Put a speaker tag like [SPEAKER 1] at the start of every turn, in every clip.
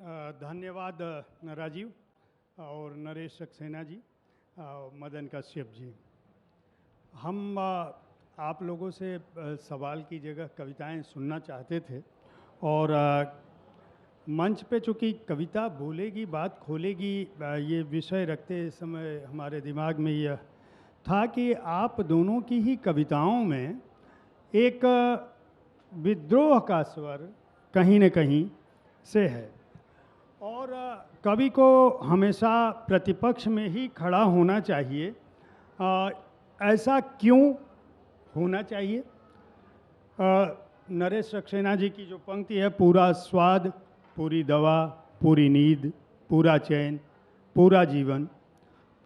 [SPEAKER 1] धन्यवाद राजीव और नरेश सक्सेना जी, मदन कश्यप जी। हम आप लोगों से सवाल की जगह कविताएं सुनना चाहते थे और मंच पे चूँकि कविता बोलेगी बात खोलेगी, ये विषय रखते समय हमारे दिमाग में यह था कि आप दोनों की ही कविताओं में एक विद्रोह का स्वर कहीं न कहीं से है और कवि को हमेशा प्रतिपक्ष में ही खड़ा होना चाहिए। ऐसा क्यों होना चाहिए? नरेश सक्सेना जी की जो पंक्ति है, पूरा स्वाद, पूरी दवा, पूरी नींद, पूरा चैन, पूरा जीवन,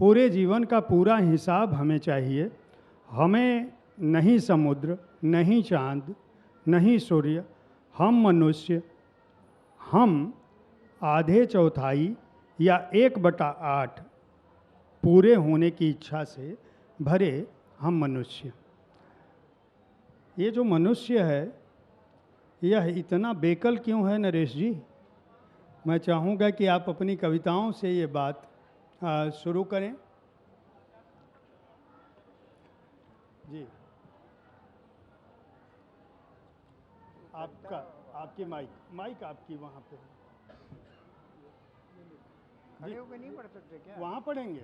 [SPEAKER 1] पूरे जीवन का पूरा हिसाब हमें चाहिए। हमें नहीं समुद्र, नहीं चांद, नहीं सूर्य, हम मनुष्य, हम आधे चौथाई या 1/8 पूरे होने की इच्छा से भरे हम मनुष्य। ये जो मनुष्य है यह इतना बेकल क्यों है नरेश जी? मैं चाहूँगा कि आप अपनी कविताओं से ये बात शुरू करें। जी, आपकी माइक आपकी वहाँ पे।
[SPEAKER 2] खड़े होकर नहीं पढ़ सकते क्या?
[SPEAKER 1] वहाँ पढ़ेंगे,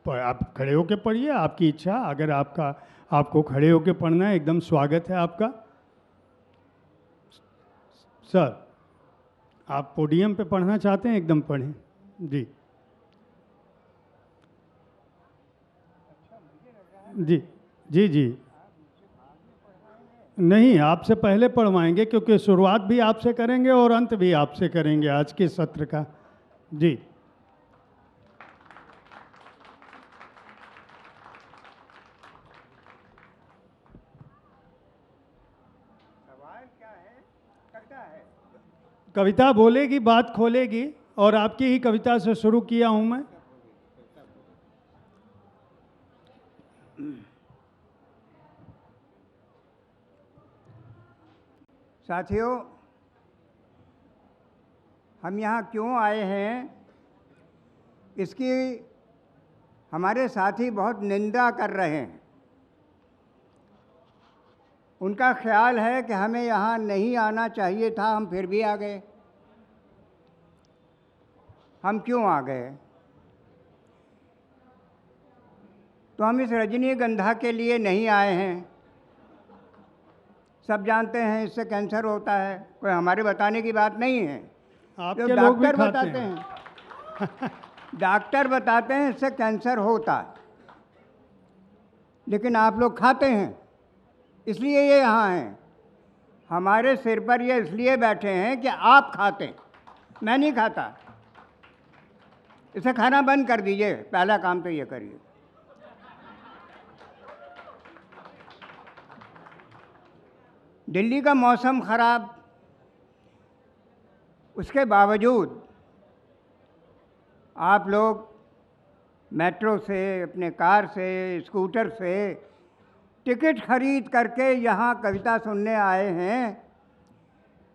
[SPEAKER 1] पर आप खड़े होकर पढ़िए, आपकी इच्छा। अगर आपको खड़े होकर पढ़ना है, एकदम स्वागत है आपका। सर, आप पोडियम पे पढ़ना चाहते हैं, एकदम पढ़ें। जी जी जी जी, नहीं, आपसे पहले पढ़वाएंगे क्योंकि शुरुआत भी आपसे करेंगे और अंत भी आपसे करेंगे आज के सत्र का। जी,
[SPEAKER 2] सवाल क्या है? कविता है।
[SPEAKER 1] कविता बोलेगी बात खोलेगी और आपकी ही कविता से शुरू किया हूं मैं।
[SPEAKER 2] साथियों, हम यहाँ क्यों आए हैं इसकी हमारे साथी बहुत निंदा कर रहे हैं। उनका ख्याल है कि हमें यहाँ नहीं आना चाहिए था, हम फिर भी आ गए। हम क्यों आ गए? तो हम इस रजनीगंधा के लिए नहीं आए हैं। सब जानते हैं इससे कैंसर होता है, कोई हमारे बताने की बात नहीं है।
[SPEAKER 1] आपके
[SPEAKER 2] जो
[SPEAKER 1] लोग भी
[SPEAKER 2] डॉक्टर
[SPEAKER 1] खाते
[SPEAKER 2] बताते हैं डॉक्टर बताते हैं इससे कैंसर होता है, लेकिन आप लोग खाते हैं, इसलिए ये यहाँ हैं। हमारे सिर पर ये इसलिए बैठे हैं कि आप खाते हैं, मैं नहीं खाता। इसे खाना बंद कर दीजिए, पहला काम तो ये करिए। दिल्ली का मौसम खराब, उसके बावजूद आप लोग मेट्रो से, अपने कार से, स्कूटर से टिकट खरीद करके यहाँ कविता सुनने आए हैं।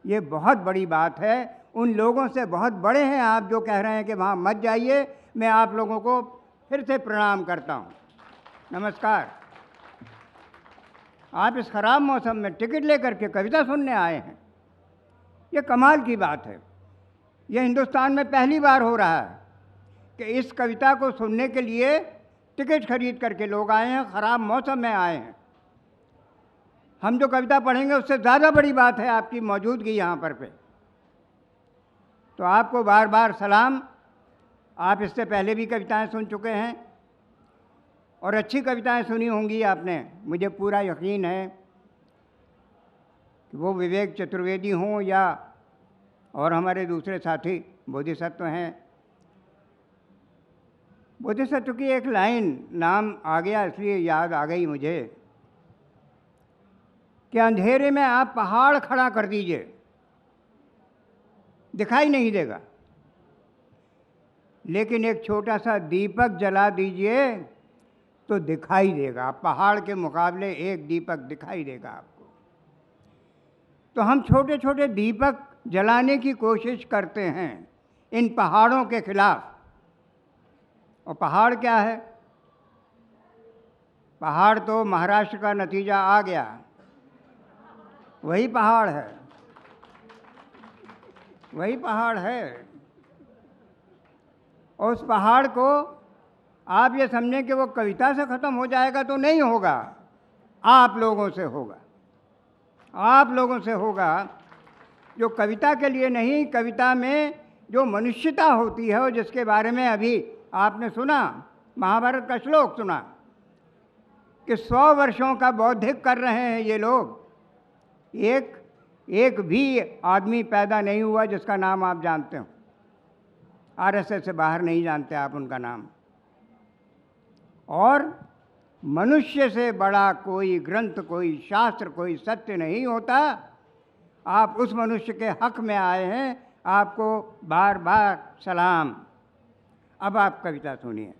[SPEAKER 2] ये बहुत बड़ी बात है। उन लोगों से बहुत बड़े हैं आप जो कह रहे हैं कि वहाँ मत जाइए। मैं आप लोगों को फिर से प्रणाम करता हूँ, नमस्कार। आप इस खराब मौसम में टिकट लेकर के कविता सुनने आए हैं, ये कमाल की बात है। ये हिंदुस्तान में पहली बार हो रहा है कि इस कविता को सुनने के लिए टिकट खरीद करके लोग आए हैं, ख़राब मौसम में आए हैं। हम जो कविता पढ़ेंगे उससे ज़्यादा बड़ी बात है आपकी मौजूदगी यहाँ पर पे। तो आपको बार बार सलाम। आप इससे पहले भी कविताएं सुन चुके हैं और अच्छी कविताएं सुनी होंगी आपने, मुझे पूरा यकीन है कि वो विवेक चतुर्वेदी हों या और हमारे दूसरे साथी बोधिसत्व हैं। बोधिसत्व की एक लाइन नाम आ गया इसलिए याद आ गई मुझे कि अंधेरे में आप पहाड़ खड़ा कर दीजिए, दिखाई नहीं देगा, लेकिन एक छोटा सा दीपक जला दीजिए तो दिखाई देगा। पहाड़ के मुकाबले एक दीपक दिखाई देगा आपको। तो हम छोटे छोटे दीपक जलाने की कोशिश करते हैं, इन पहाड़ों के खिलाफ। और पहाड़ क्या है? पहाड़ तो महाराष्ट्र का नतीजा आ गया, वही पहाड़ है, वही पहाड़ है। और उस पहाड़ को आप ये समझें कि वो कविता से ख़त्म हो जाएगा तो नहीं होगा, आप लोगों से होगा, आप लोगों से होगा। जो कविता के लिए नहीं, कविता में जो मनुष्यता होती है और जिसके बारे में अभी आपने सुना, महाभारत का श्लोक सुना कि 100 वर्षों का बौद्धिक कर रहे हैं ये लोग। एक भी आदमी पैदा नहीं हुआ जिसका नाम आप जानते हो, आरएसएस से बाहर नहीं जानते आप उनका नाम। और मनुष्य से बड़ा कोई ग्रंथ, कोई शास्त्र, कोई सत्य नहीं होता। आप उस मनुष्य के हक में आए हैं, आपको बार बार सलाम। अब आप कविता सुनिए।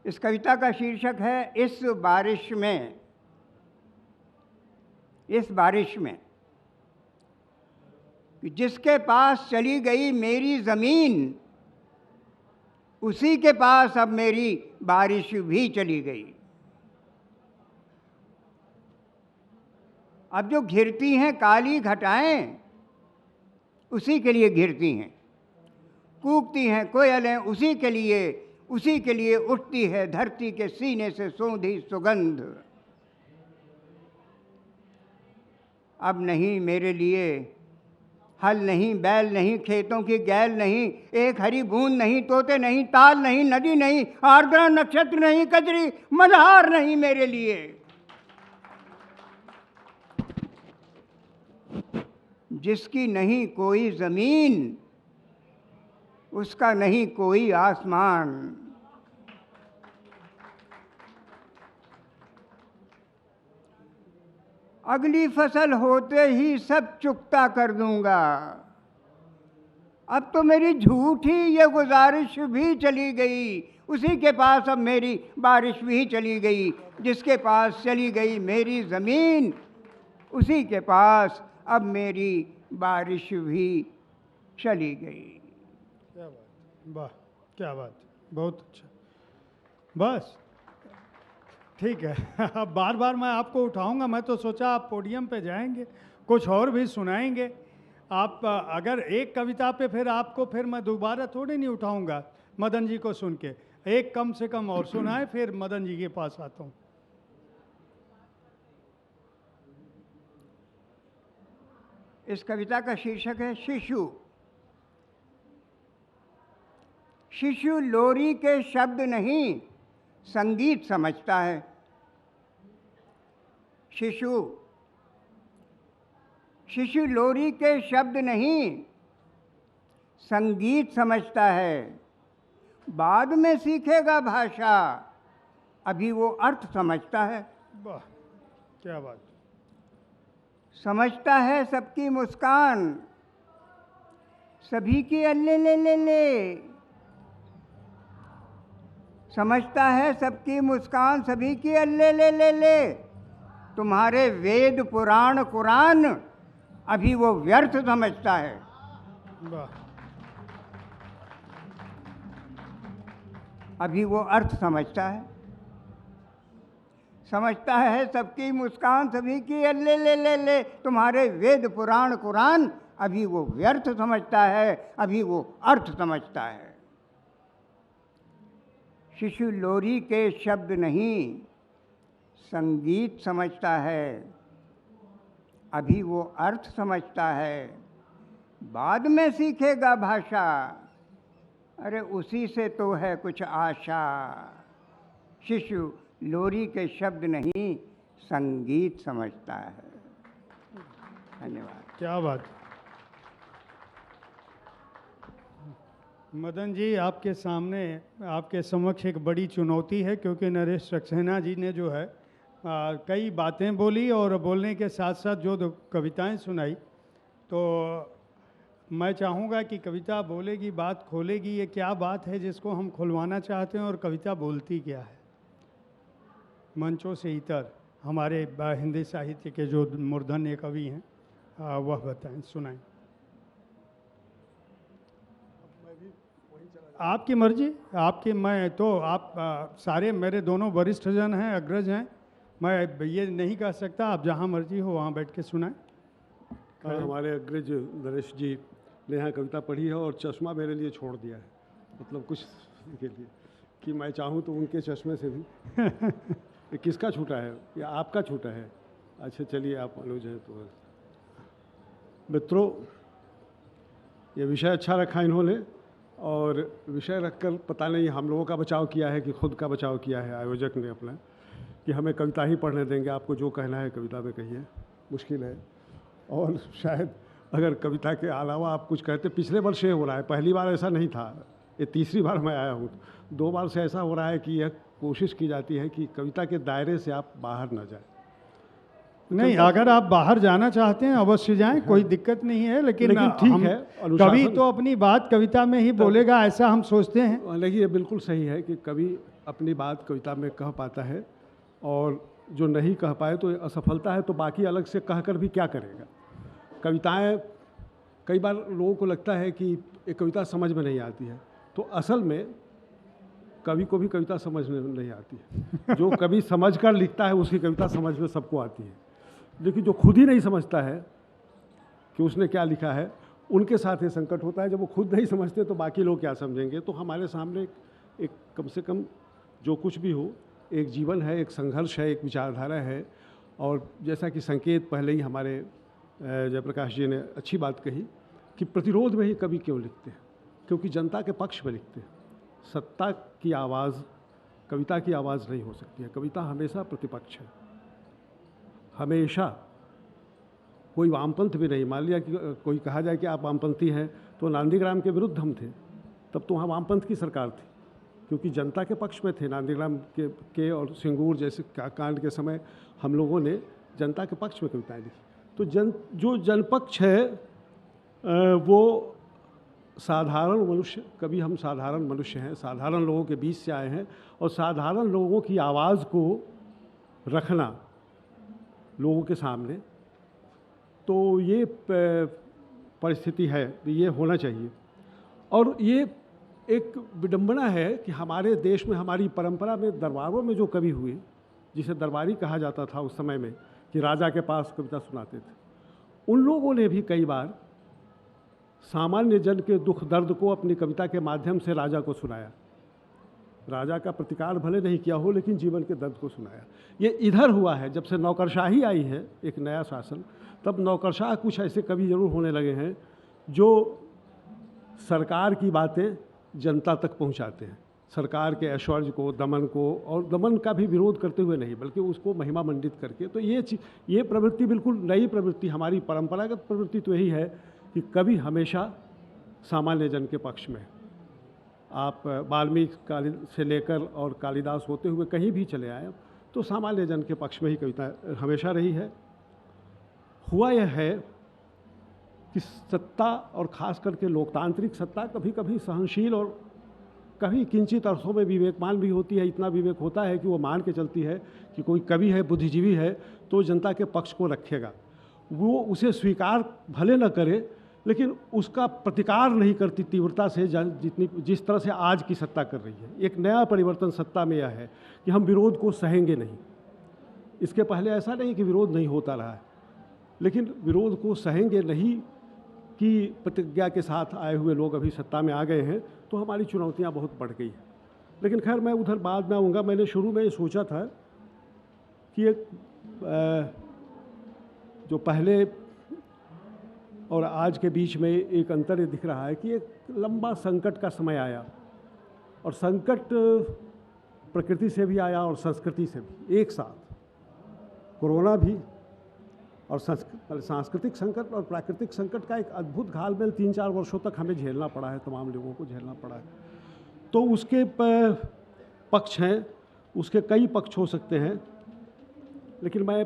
[SPEAKER 2] इस कविता का शीर्षक है इस बारिश में। इस बारिश में कि जिसके पास चली गई मेरी ज़मीन, उसी के पास अब मेरी बारिश भी चली गई। अब जो घिरती हैं काली घटाएं, उसी के लिए घिरती हैं। कूकती हैं कोयलें, उसी के लिए उठती है धरती के सीने से सौंधी सुगंध। अब नहीं मेरे लिए हल नहीं, बैल नहीं, खेतों की गैल नहीं, एक हरी बूंद नहीं, तोते नहीं, ताल नहीं, नदी नहीं, आर्द्रा नक्षत्र नहीं, कजरी मल्हार नहीं मेरे लिए। जिसकी नहीं कोई जमीन, उसका नहीं कोई आसमान। अगली फसल होते ही सब चुकता कर दूंगा। अब तो मेरी झूठी ये गुजारिश भी चली गई, उसी के पास अब मेरी बारिश भी चली गई। जिसके पास चली गई मेरी ज़मीन, उसी के पास अब मेरी बारिश भी चली गई।
[SPEAKER 1] क्या बात, वाह क्या बात, बहुत अच्छा। बस ठीक है। अब बार बार मैं आपको उठाऊंगा, मैं तो सोचा आप पोडियम पे जाएंगे, कुछ और भी सुनाएंगे आप। अगर एक कविता पे फिर आपको फिर मैं दोबारा थोड़ी नहीं उठाऊंगा, मदन जी को सुन के एक कम से कम और सुनाए, फिर मदन जी के पास आता हूँ।
[SPEAKER 2] इस कविता का शीर्षक है शिशु। शिशु लोरी के शब्द नहीं, संगीत समझता है। शिशु लोरी के शब्द नहीं, संगीत समझता है। बाद में सीखेगा भाषा, अभी वो अर्थ समझता है।
[SPEAKER 1] वाह क्या बात।
[SPEAKER 2] समझता है सबकी मुस्कान, सभी की अल्ले ले ले ले। समझता है सबकी मुस्कान, सभी की अल्ले ले ले ले। तुम्हारे वेद पुराण कुरान, अभी वो व्यर्थ समझता है।
[SPEAKER 1] वाह।
[SPEAKER 2] अभी वो अर्थ समझता है। समझता है सबकी मुस्कान, सभी की अल्ले ले ले ले। तुम्हारे वेद पुराण कुरान, अभी वो व्यर्थ समझता है, अभी वो अर्थ समझता है। शिशु लोरी के शब्द नहीं, संगीत समझता है, अभी वो अर्थ समझता है। बाद में सीखेगा भाषा, अरे उसी से तो है कुछ आशा। शिशु लोरी के शब्द नहीं, संगीत समझता है। धन्यवाद।
[SPEAKER 1] क्या बात। मदन जी, आपके सामने, आपके समक्ष एक बड़ी चुनौती है, क्योंकि नरेश सक्सेना जी ने जो है कई बातें बोली और बोलने के साथ साथ जो दो कविताएं सुनाई। तो मैं चाहूँगा कि कविता बोलेगी, बात खोलेगी, ये क्या बात है जिसको हम खुलवाना चाहते हैं और कविता बोलती क्या है। मंचों से इतर हमारे हिंदी साहित्य के जो मूर्धन्य कवि हैं वह बताएं, सुनाएं। आपकी मर्जी, आपकी। मैं तो आप सारे मेरे दोनों वरिष्ठ जन हैं, अग्रज हैं, मैं ये नहीं कह सकता। आप जहाँ मर्जी हो वहाँ बैठ के सुनाएं।
[SPEAKER 3] हमारे अग्रज नरेश जी ने यहाँ कविता पढ़ी है और चश्मा मेरे लिए छोड़ दिया है, मतलब कुछ के लिए, कि मैं चाहूँ तो उनके चश्मे से भी ये किसका छूटा है या आपका छूटा है? अच्छा चलिए, आप अनुज हैं तो। मित्रों, ये विषय अच्छा रखा इन्होंने, और विषय रखकर पता नहीं हम लोगों का बचाव किया है कि खुद का बचाव किया है आयोजक ने अपना, कि हमें कविता ही पढ़ने देंगे, आपको जो कहना है कविता में कहिए। मुश्किल है, और शायद अगर कविता के अलावा आप कुछ कहते। पिछले वर्ष ये हो रहा है, पहली बार ऐसा नहीं था, ये तीसरी बार मैं आया हूँ। 2 बार से ऐसा हो रहा है कि यह कोशिश की जाती है कि कविता के दायरे से आप बाहर ना जाए।
[SPEAKER 1] नहीं, अगर आप बाहर जाना चाहते हैं अवश्य जाएं, कोई दिक्कत नहीं है, लेकिन
[SPEAKER 3] ठीक है,
[SPEAKER 1] कवि तो अपनी बात कविता में ही बोलेगा, ऐसा हम सोचते हैं।
[SPEAKER 3] लेकिन ये बिल्कुल सही है कि कवि अपनी बात कविता में कह पाता है, और जो नहीं कह पाए तो असफलता है, तो बाकी अलग से कहकर भी क्या करेगा। कविताएं, कई बार लोगों को लगता है कि एक कविता समझ में नहीं आती है, तो असल में कवि को भी कविता समझ में नहीं आती है। जो कवि समझ कर लिखता है उसकी कविता समझ में सबको आती है, लेकिन जो खुद ही नहीं समझता है कि उसने क्या लिखा है, उनके साथ ये संकट होता है। जब वो खुद नहीं समझते तो बाकी लोग क्या समझेंगे। तो हमारे सामने एक कम से कम जो कुछ भी हो, एक जीवन है, एक संघर्ष है, एक विचारधारा है। और जैसा कि संकेत पहले ही हमारे जयप्रकाश जी ने अच्छी बात कही कि प्रतिरोध में ही कवि क्यों लिखते हैं, क्योंकि जनता के पक्ष में लिखते हैं। सत्ता की आवाज़ कविता की आवाज़ नहीं हो सकती है। कविता हमेशा प्रतिपक्ष है, हमेशा। कोई वामपंथ भी नहीं। मान लिया कि कोई कहा जाए कि आप वामपंथी हैं, तो नंदीग्राम के विरुद्ध हम थे, तब तो वहाँ वामपंथ की सरकार थी, क्योंकि जनता के पक्ष में थे। नंदीग्राम के और सिंगूर जैसे कांड के समय हम लोगों ने जनता के पक्ष में कविताएं लिखी। तो जो जनपक्ष है वो साधारण मनुष्य, कभी हम साधारण मनुष्य हैं, साधारण लोगों के बीच से आए हैं, और साधारण लोगों की आवाज़ को रखना लोगों के सामने, तो ये परिस्थिति है, ये होना चाहिए। और ये एक विडंबना है कि हमारे देश में, हमारी परंपरा में, दरबारों में जो कवि हुए, जिसे दरबारी कहा जाता था उस समय में, कि राजा के पास कविता सुनाते थे, उन लोगों ने भी कई बार सामान्य जन के दुख दर्द को अपनी कविता के माध्यम से राजा को सुनाया। राजा का प्रतिकार भले नहीं किया हो, लेकिन जीवन के दर्द को सुनाया। ये इधर हुआ है जब से नौकरशाही आई है, एक नया शासन, तब नौकरशाह कुछ ऐसे कवि जरूर होने लगे हैं जो सरकार की बातें जनता तक पहुंचाते हैं, सरकार के ऐश्वर्य को, दमन को, और दमन का भी विरोध करते हुए नहीं, बल्कि उसको महिमा मंडित करके। तो ये प्रवृत्ति बिल्कुल नई प्रवृत्ति, हमारी परंपरागत प्रवृत्ति तो यही है कि कवि हमेशा सामान्य जन के पक्ष में। आप वाल्मीकि से लेकर और कालिदास होते हुए कहीं भी चले आए, तो सामान्य जन के पक्ष में ही कविता हमेशा रही है। हुआ यह है कि सत्ता, और ख़ास करके लोकतांत्रिक सत्ता, कभी कभी सहनशील और कभी किंचित अर्थों में विवेकमान भी होती है। इतना विवेक होता है कि वो मान के चलती है कि कोई कवि है, बुद्धिजीवी है, तो जनता के पक्ष को रखेगा। वो उसे स्वीकार भले न करे, लेकिन उसका प्रतिकार नहीं करती तीव्रता से, जिस तरह से आज की सत्ता कर रही है। एक नया परिवर्तन सत्ता में यह है कि हम विरोध को सहेंगे नहीं। इसके पहले ऐसा नहीं कि विरोध नहीं होता रहा है, लेकिन विरोध को सहेंगे नहीं की प्रतिज्ञा के साथ आए हुए लोग अभी सत्ता में आ गए हैं, तो हमारी चुनौतियां बहुत बढ़ गई हैं। लेकिन खैर, मैं उधर बाद में आऊँगा। मैंने शुरू में ये सोचा था कि एक जो पहले और आज के बीच में एक अंतर ये दिख रहा है कि एक लंबा संकट का समय आया, और संकट प्रकृति से भी आया और संस्कृति से भी एक साथ। कोरोना भी, और सांस्कृतिक संकट और प्राकृतिक संकट का एक अद्भुत घालमेल 3-4 वर्षों तक हमें झेलना पड़ा है, तमाम लोगों को झेलना पड़ा है। तो उसके पक्ष हैं, उसके कई पक्ष हो सकते हैं, लेकिन मैं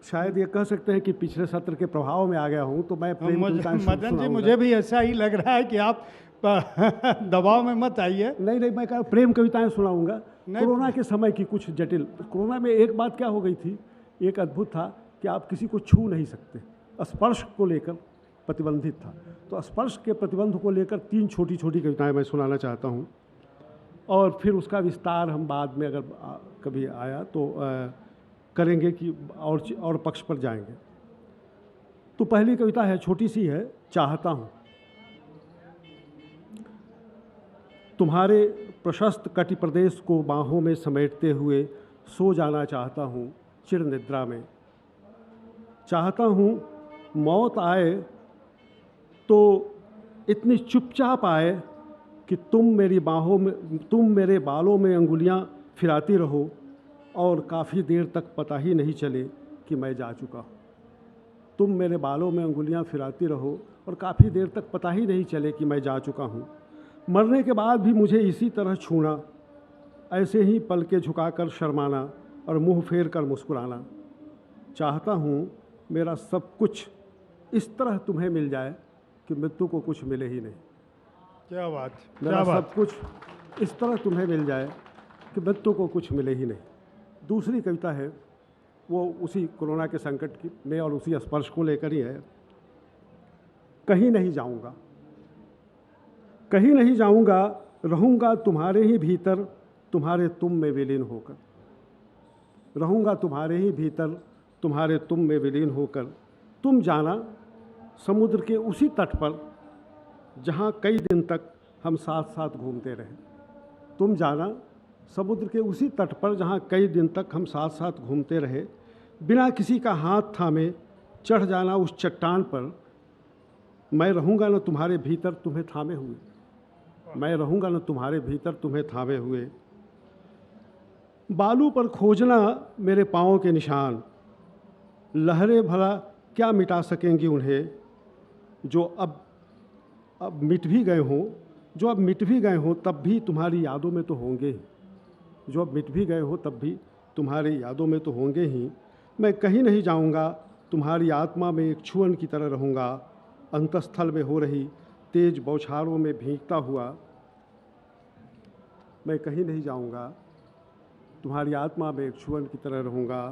[SPEAKER 3] शायद ये कह सकते हैं कि पिछले सत्र के प्रभाव में आ गया हूँ, तो मैं
[SPEAKER 1] मदन जी, मुझे भी ऐसा ही लग रहा है कि आप दबाव में मत आइए।
[SPEAKER 3] नहीं नहीं, मैं कहा प्रेम कविताएं सुनाऊंगा।
[SPEAKER 1] नहीं।
[SPEAKER 3] कोरोना के समय की कुछ जटिल, कोरोना में एक बात क्या हो गई थी, एक अद्भुत था कि आप किसी को छू नहीं सकते, स्पर्श को लेकर प्रतिबंधित था। तो स्पर्श के प्रतिबंध को लेकर 3 छोटी छोटी कविताएं मैं सुनाना चाहता हूं, और फिर उसका विस्तार हम बाद में अगर कभी आया तो करेंगे कि और पक्ष पर जाएंगे। तो पहली कविता है, छोटी सी है, चाहता हूँ। तुम्हारे प्रशस्त कटि प्रदेश को बाहों में समेटते हुए सो जाना चाहता हूँ चिर निद्रा में। चाहता हूँ मौत आए तो इतनी चुपचाप आए कि तुम मेरी बाहों में, तुम मेरे बालों में अंगुलियाँ फिराती रहो और काफ़ी देर तक पता ही नहीं चले कि मैं जा चुका हूँ। तुम मेरे बालों में अंगुलियाँ फिराती रहो और काफ़ी देर तक पता ही नहीं चले कि मैं जा चुका हूँ। मरने के बाद भी मुझे इसी तरह छूना, ऐसे ही पल के झुकाकर शर्माना और मुंह फेर कर मुस्कुराना। चाहता हूँ मेरा सब कुछ इस तरह तुम्हें मिल जाए कि मृत्यु को कुछ मिले ही नहीं।
[SPEAKER 1] क्या बात,
[SPEAKER 3] मेरा
[SPEAKER 1] क्या
[SPEAKER 3] सब
[SPEAKER 1] बात।
[SPEAKER 3] कुछ इस तरह तुम्हें मिल जाए कि मृत्यु को कुछ मिले ही नहीं। दूसरी कविता है, वो उसी कोरोना के संकट की में और उसी स्पर्श को लेकर ही है। कहीं नहीं जाऊंगा, कहीं नहीं जाऊंगा, रहूंगा तुम्हारे ही भीतर, तुम्हारे तुम में विलीन होकर। रहूंगा तुम्हारे ही भीतर, तुम्हारे तुम में विलीन होकर। तुम जाना समुद्र के उसी तट पर जहाँ कई दिन तक हम साथ साथ घूमते रहे। तुम जाना समुद्र के उसी तट पर जहाँ कई दिन तक हम साथ साथ घूमते रहे। बिना किसी का हाथ थामे चढ़ जाना उस चट्टान पर। मैं रहूँगा न तुम्हारे भीतर तुम्हें थामे हुए। मैं रहूँगा न तुम्हारे भीतर तुम्हें थामे हुए। बालू पर खोजना मेरे पाँव के निशान, लहरें भला क्या मिटा सकेंगी उन्हें, जो अब मिट भी गए हों, जो अब मिट भी गए हों तब भी तुम्हारी यादों में तो होंगे ही। जो अब मिट भी गए हो तब भी तुम्हारी यादों में तो होंगे ही। मैं कहीं नहीं जाऊंगा, तुम्हारी आत्मा में एक छुअन की तरह रहूँगा, अंतस्थल में हो रही तेज बौछारों में भीगता हुआ। मैं कहीं नहीं जाऊंगा, तुम्हारी आत्मा में एक छुअन की तरह रहूँगा,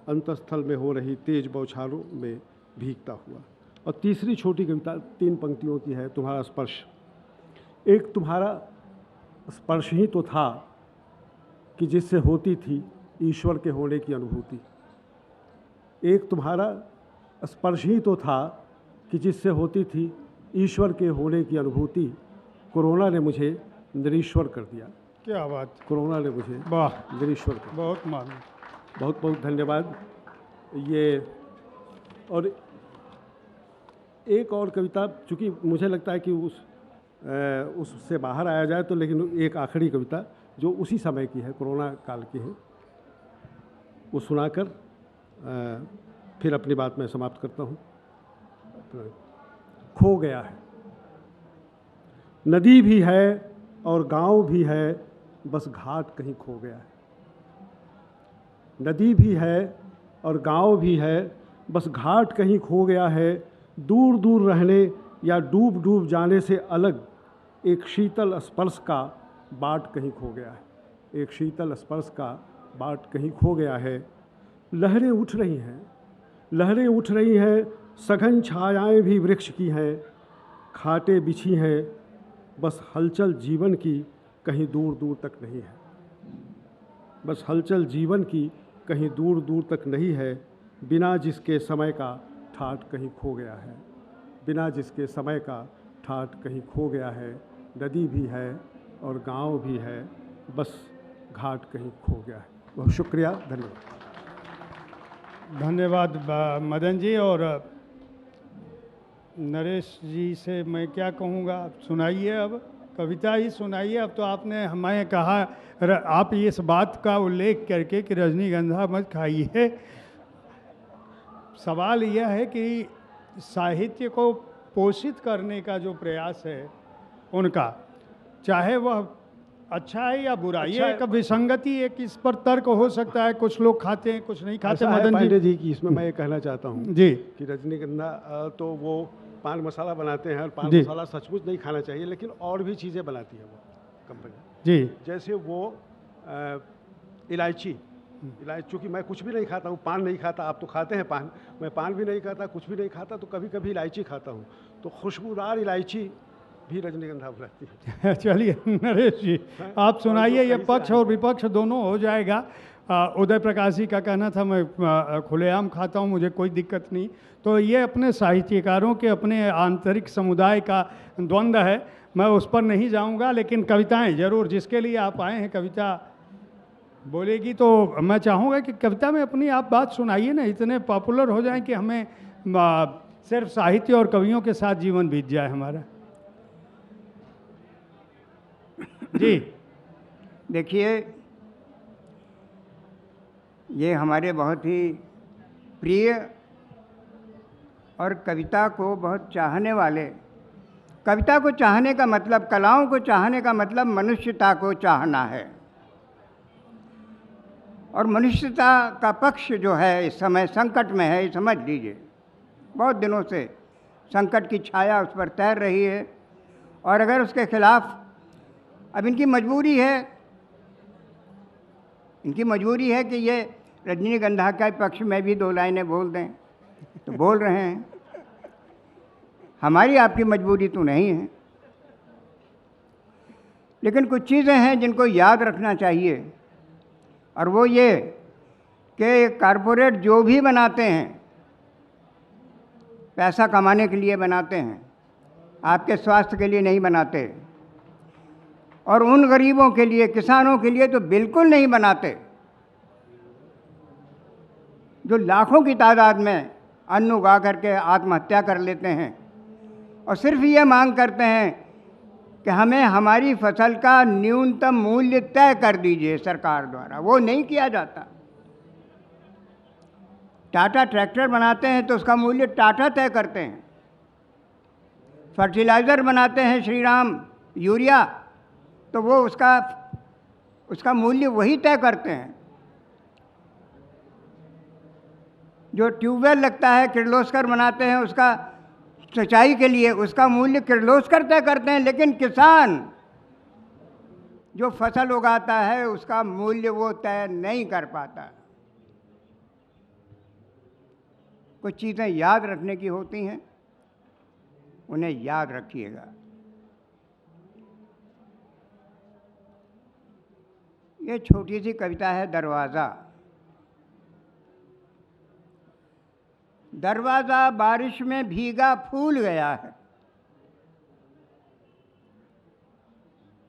[SPEAKER 3] अंतस्थल में हो रही तेज बौछारों में भीगता हुआ। और तीसरी छोटी कविता 3 पंक्तियों की है, तुम्हारा स्पर्श। एक तुम्हारा स्पर्श ही तो था कि जिससे होती थी ईश्वर के होने की अनुभूति। एक तुम्हारा स्पर्श ही तो था कि जिससे होती थी ईश्वर के होने की अनुभूति। कोरोना ने मुझे निरीश्वर कर दिया।
[SPEAKER 1] क्या बात,
[SPEAKER 3] कोरोना ने मुझे
[SPEAKER 1] वाह,
[SPEAKER 3] निरीश्वर कर दिया।
[SPEAKER 1] बहुत मालूम।
[SPEAKER 3] बहुत बहुत धन्यवाद। ये और एक और कविता, चूँकि मुझे लगता है कि उससे बाहर आया जाए तो, लेकिन एक आखिरी कविता जो उसी समय की है, कोरोना काल की है, वो सुनाकर फिर अपनी बात मैं समाप्त करता हूँ। खो गया है, नदी भी है और गांव भी है, बस घाट कहीं खो गया है। नदी भी है और गांव भी है, बस घाट कहीं खो गया है। दूर दूर रहने या डूब डूब जाने से अलग एक शीतल स्पर्श का बाट कहीं खो गया है। एक शीतल स्पर्श का बाट कहीं खो गया है। लहरें उठ रही हैं, लहरें उठ रही हैं, सघन छायाएं भी वृक्ष की हैं, खाटें बिछी हैं, बस हलचल जीवन की कहीं दूर दूर तक नहीं है। बस हलचल जीवन की कहीं दूर दूर तक नहीं है। बिना जिसके समय का ठाठ कहीं खो गया है। बिना जिसके समय का ठाठ कहीं खो गया है। नदी भी है और गांव भी है, बस घाट कहीं खो गया है। बहुत शुक्रिया, धन्यवाद।
[SPEAKER 1] धन्यवाद मदन जी। और नरेश जी से मैं क्या कहूँगा, आप सुनाइए, अब कविता ही सुनाइए। अब तो आपने हमें कहा, आप इस बात का उल्लेख करके कि रजनीगंधा मत खाइए। सवाल यह है कि साहित्य को पोषित करने का जो प्रयास है उनका, चाहे वह अच्छा है या बुरा,
[SPEAKER 3] अच्छा
[SPEAKER 1] ये एक विसंगति, एक इस पर तर्क हो सकता है। कुछ लोग खाते हैं, कुछ नहीं खाते।
[SPEAKER 3] ऐसा है
[SPEAKER 1] मदन
[SPEAKER 3] पांडे
[SPEAKER 1] जी
[SPEAKER 3] जी कि इसमें मैं ये कहना चाहता हूँ
[SPEAKER 1] जी
[SPEAKER 3] कि रजनीगंधा तो वो पान मसाला बनाते हैं और पान
[SPEAKER 1] जी।
[SPEAKER 3] मसाला सचमुच नहीं खाना चाहिए, लेकिन और भी चीज़ें बनाती है वो कंपनी।
[SPEAKER 1] जी
[SPEAKER 3] जैसे वो इलायची, चूँकि मैं कुछ भी नहीं खाता हूँ, पान नहीं खाता, आप तो खाते हैं पान, मैं पान भी नहीं खाता, कुछ भी नहीं खाता, तो कभी कभी इलायची खाता हूँ, तो खुशबूदार इलायची भी रजनीगंधा बनाती है।
[SPEAKER 1] चलिए नरेश जी, आप सुनाइए, ये
[SPEAKER 3] कहीं से
[SPEAKER 1] पक्ष और विपक्ष दोनों हो जाएगा। उदय प्रकाश जी का कहना था मैं खुलेआम खाता हूँ, मुझे कोई दिक्कत नहीं। तो ये अपने साहित्यकारों के अपने आंतरिक समुदाय का द्वंद्व है, मैं उस पर नहीं जाऊँगा, लेकिन कविताएं जरूर, जिसके लिए आप आए हैं कविता बोलेगी, तो मैं चाहूँगा कि कविता में अपनी आप बात सुनाइए ना, इतने पॉपुलर हो जाएं कि हमें सिर्फ साहित्य और कवियों के साथ जीवन बीत जाए हमारा। जी
[SPEAKER 2] देखिए, ये हमारे बहुत ही प्रिय और कविता को बहुत चाहने वाले, कविता को चाहने का मतलब, कलाओं को चाहने का मतलब मनुष्यता को चाहना है। और मनुष्यता का पक्ष जो है इस समय संकट में है, ये समझ लीजिए। बहुत दिनों से संकट की छाया उस पर तैर रही है, और अगर उसके खिलाफ, अब इनकी मजबूरी है कि ये रजनीगंधा के पक्ष में भी 2 लाइनें बोल दें, तो बोल रहे हैं। हमारी आपकी मजबूरी तो नहीं है, लेकिन कुछ चीज़ें हैं जिनको याद रखना चाहिए, और वो ये कि कारपोरेट जो भी बनाते हैं पैसा कमाने के लिए बनाते हैं, आपके स्वास्थ्य के लिए नहीं बनाते, और उन गरीबों के लिए, किसानों के लिए तो बिल्कुल नहीं बनाते, जो लाखों की तादाद में अन्न उगा करके आत्महत्या कर लेते हैं और सिर्फ ये मांग करते हैं कि हमें हमारी फसल का न्यूनतम मूल्य तय कर दीजिए सरकार द्वारा। वो नहीं किया जाता। टाटा ट्रैक्टर बनाते हैं तो उसका मूल्य टाटा तय करते हैं। फर्टिलाइज़र बनाते हैं श्री राम यूरिया, तो वो उसका मूल्य वही तय करते हैं। जो ट्यूबवेल लगता है, किर्लोस्कर बनाते हैं उसका सिंचाई के लिए, उसका मूल्य किर्लोस्कर तय करते हैं, लेकिन किसान जो फसल उगाता है उसका मूल्य वो तय नहीं कर पाता। कुछ चीज़ें याद रखने की होती हैं, उन्हें याद रखिएगा। ये छोटी सी कविता है, दरवाज़ा। दरवाज़ा बारिश में भीगा फूल गया है।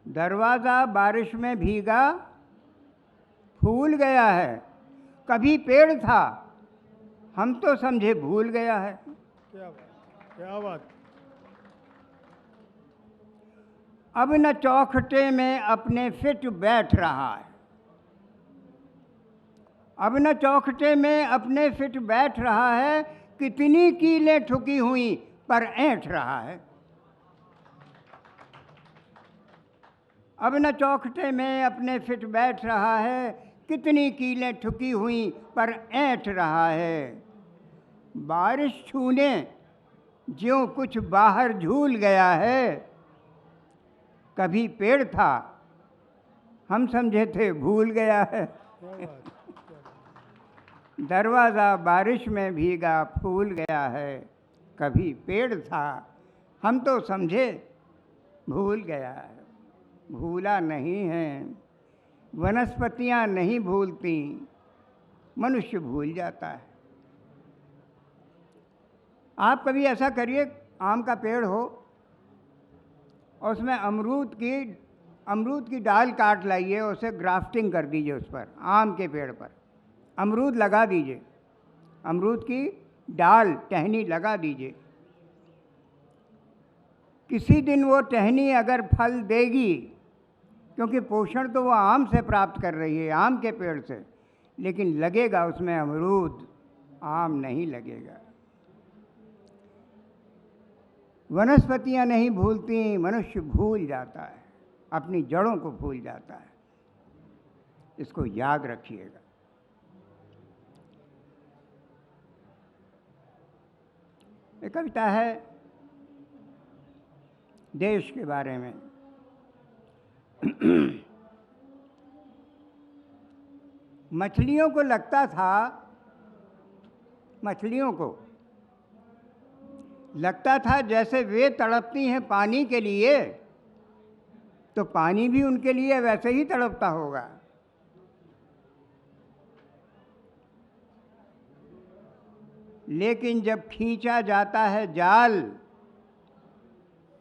[SPEAKER 2] दरवाज़ा बारिश में भीगा फूल गया है। कभी पेड़ था, हम तो समझे भूल गया है।
[SPEAKER 1] क्या बात, क्या बात।
[SPEAKER 2] अब न चौखटे में अपने फिट बैठ रहा है। अब न चौखटे में अपने फिट बैठ रहा है, कितनी कीलें ठुकी हुई पर ऐंठ रहा है। अब न चौखटे में अपने फिट बैठ रहा है, कितनी कीलें ठुकी हुई पर ऐंठ रहा है। बारिश छूने ज्यों कुछ बाहर झूल गया है। कभी पेड़ था, हम समझे थे भूल गया है। दरवाज़ा बारिश में भीगा फूल गया है। कभी पेड़ था, हम तो समझे भूल गया है। भूला नहीं है, वनस्पतियाँ नहीं भूलती, मनुष्य भूल जाता है। आप कभी ऐसा करिए, आम का पेड़ हो और उसमें अमरूद की डाल काट लाइए, उसे ग्राफ्टिंग कर दीजिए उस पर, आम के पेड़ पर अमरूद लगा दीजिए, अमरूद की डाल टहनी लगा दीजिए। किसी दिन वो टहनी अगर फल देगी, क्योंकि पोषण तो वो आम से प्राप्त कर रही है, आम के पेड़ से, लेकिन लगेगा उसमें अमरूद, आम नहीं लगेगा। वनस्पतियाँ नहीं भूलती, मनुष्य भूल जाता है, अपनी जड़ों को भूल जाता है। इसको याद रखिएगा। एक कविता है देश के बारे में। मछलियों को लगता था जैसे वे तड़पती हैं पानी के लिए, तो पानी भी उनके लिए वैसे ही तड़पता होगा। लेकिन जब खींचा जाता है जाल,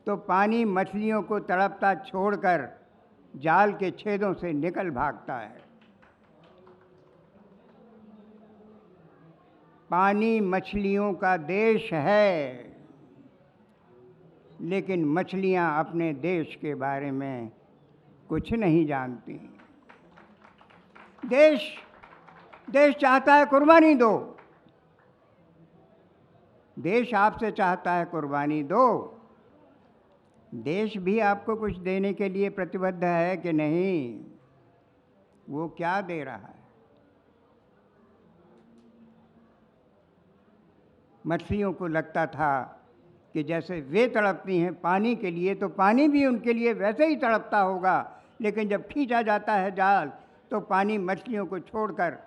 [SPEAKER 2] तो पानी मछलियों को तड़पता छोड़कर जाल के छेदों से निकल भागता है। पानी मछलियों का देश है, लेकिन मछलियां अपने देश के बारे में कुछ नहीं जानती। देश चाहता है कुर्बानी दो, देश आपसे चाहता है कुर्बानी दो। देश भी आपको कुछ देने के लिए प्रतिबद्ध है कि नहीं? वो क्या दे रहा है? मछलियों को लगता था कि जैसे वे तड़पती हैं पानी के लिए, तो पानी भी उनके लिए वैसे ही तड़पता होगा। लेकिन जब खींचा जाता है जाल, तो पानी मछलियों को छोड़कर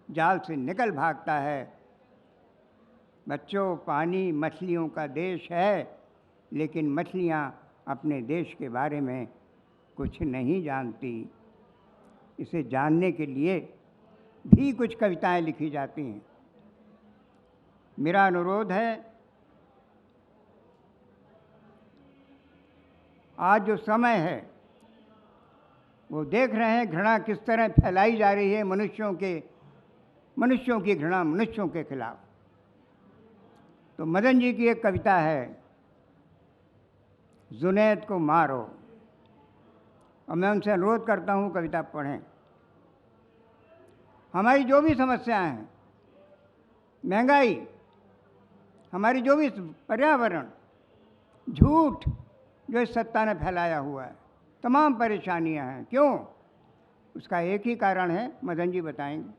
[SPEAKER 2] जाल से निकल भागता है। बच्चों, पानी मछलियों का देश है, लेकिन मछलियां अपने देश के बारे में कुछ नहीं जानती। इसे जानने के लिए भी कुछ कविताएं लिखी जाती हैं। मेरा अनुरोध है, आज जो समय है वो देख रहे हैं घृणा किस तरह फैलाई जा रही है, मनुष्यों की घृणा मनुष्यों के खिलाफ। तो मदन जी की एक कविता है, जुनैद को मारो, और मैं उनसे अनुरोध करता हूँ कविता पढ़ें। हमारी जो भी समस्याएं हैं, महंगाई, हमारी जो भी पर्यावरण, झूठ जो इस सत्ता ने फैलाया हुआ है, तमाम परेशानियां हैं, क्यों? उसका एक ही कारण है, मदन जी बताएंगे।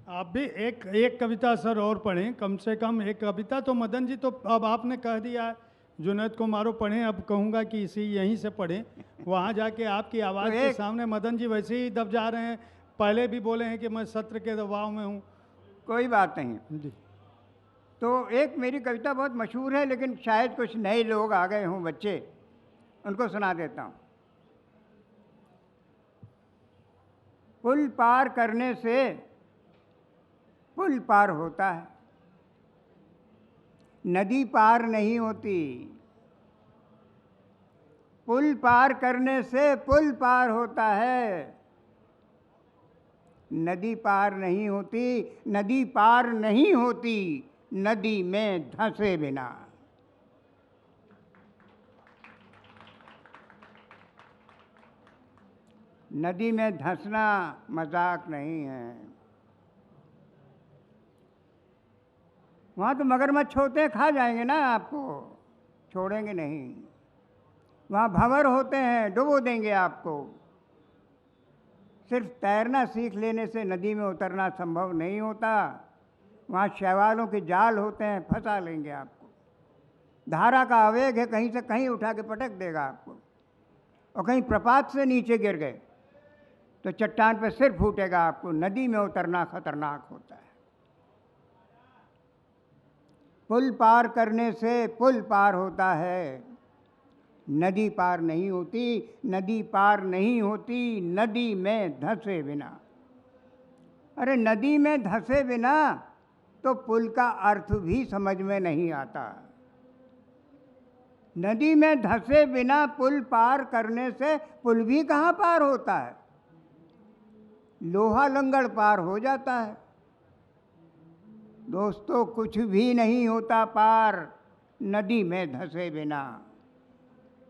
[SPEAKER 1] आप भी एक कविता सर और पढ़ें, कम से कम एक कविता। तो मदन जी, तो अब आपने कह दिया है जुनैद को मारो पढ़ें, अब कहूँगा कि इसी यहीं से पढ़ें। वहाँ जाके आपकी आवाज़ के सामने मदन जी वैसे ही दब जा रहे हैं। पहले भी बोले हैं कि मैं सत्र के दबाव में हूँ।
[SPEAKER 2] कोई बात नहीं जी। तो एक मेरी कविता बहुत मशहूर है, लेकिन शायद कुछ नए लोग आ गए हों, बच्चे, उनको सुना देता हूँ। पुल पार करने से पुल पार होता है, नदी पार नहीं होती। पुल पार करने से पुल पार होता है, नदी पार नहीं होती। नदी पार नहीं होती नदी में धंसे बिना। नदी में धंसना मजाक नहीं है। वहाँ तो मगरमच्छ होते हैं, खा जाएंगे ना आपको, छोड़ेंगे नहीं। वहाँ भंवर होते हैं, डुबो देंगे आपको। सिर्फ तैरना सीख लेने से नदी में उतरना संभव नहीं होता। वहाँ शैवालों के जाल होते हैं, फंसा लेंगे आपको। धारा का आवेग है, कहीं से कहीं उठा के पटक देगा आपको। और कहीं प्रपात से नीचे गिर गए तो चट्टान पर सिर फूटेगा आपको। नदी में उतरना खतरनाक होता है। पुल पार करने से पुल पार होता है, नदी पार नहीं होती। नदी पार नहीं होती नदी में धंसे बिना। अरे नदी में धंसे बिना तो पुल का अर्थ भी समझ में नहीं आता। नदी में धंसे बिना पुल पार करने से पुल भी कहाँ पार होता है? लोहा लंगड़ पार हो जाता है। दोस्तों, कुछ भी नहीं होता पार नदी में धंसे बिना।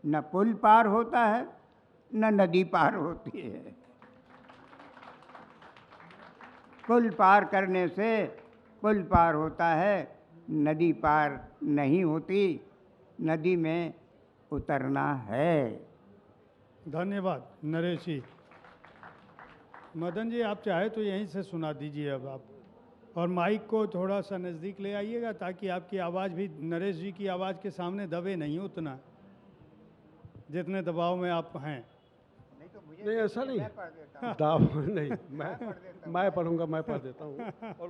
[SPEAKER 2] न पुल पार होता है, न नदी पार होती है। पुल पार करने से पुल पार होता है, नदी पार नहीं होती। नदी में उतरना है।
[SPEAKER 1] धन्यवाद नरेश जी। मदन जी, आप चाहे तो यहीं से सुना दीजिए अब आप, और माइक को थोड़ा सा नज़दीक ले आइएगा ताकि आपकी आवाज़ भी नरेश जी की आवाज़ के सामने दबे नहीं उतना। जितने दबाव में आप हैं।
[SPEAKER 3] नहीं ऐसा नहीं, दाव नहीं, मैं पढ़ूंगा, मैं पढ़ देता हूँ